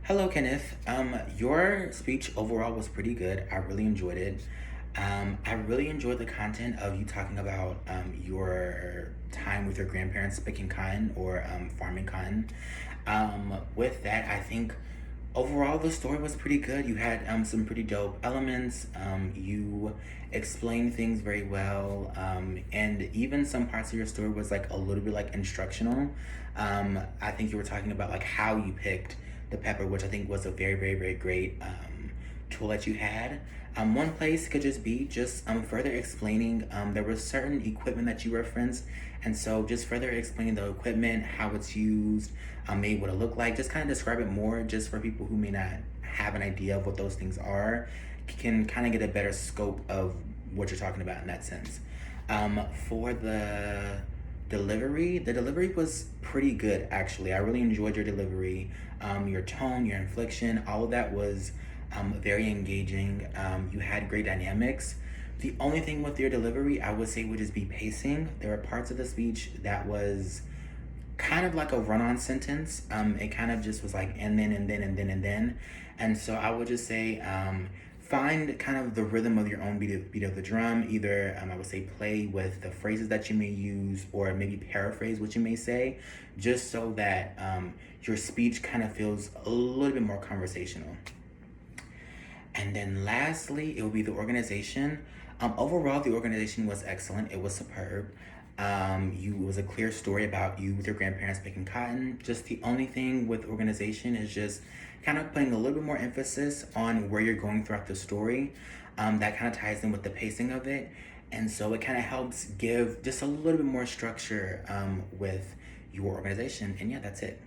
Hello, Kenneth. Your speech overall was pretty good. I really enjoyed it. I really enjoyed the content of you talking about your time with your grandparents picking cotton or farming cotton. With that, I think overall the story was pretty good. You had some pretty dope elements. You explained things very well, and even some parts of your story was like a little bit like instructional. I think you were talking about like how you picked the pepper, which I think was a very, very, very great tool that you had. One place could just be just further explaining. There was certain equipment that you referenced, and so just further explaining the equipment, how it's used, maybe what it looked like. Just kind of describe it more, just for people who may not have an idea of what those things are, can kind of get a better scope of what you're talking about in that sense. For the delivery was pretty good actually. I really enjoyed your delivery, your tone, your inflection, all of that was very engaging. You had great dynamics. The only thing with your delivery, I would say, would just be pacing. There were parts of the speech that was kind of like a run-on sentence. It kind of just was like and then and then and then and then, and so I would just say find kind of the rhythm of your own beat of the drum. Either I would say play with the phrases that you may use, or maybe paraphrase what you may say, just so that your speech kind of feels a little bit more conversational. And then lastly, it would be the organization. Overall, the organization was excellent. It was superb. It was a clear story about you with your grandparents picking cotton. Just the only thing with organization is just kind of putting a little bit more emphasis on where you're going throughout the story. That kind of ties in with the pacing of it. And so it kind of helps give just a little bit more structure with your organization. And yeah, that's it.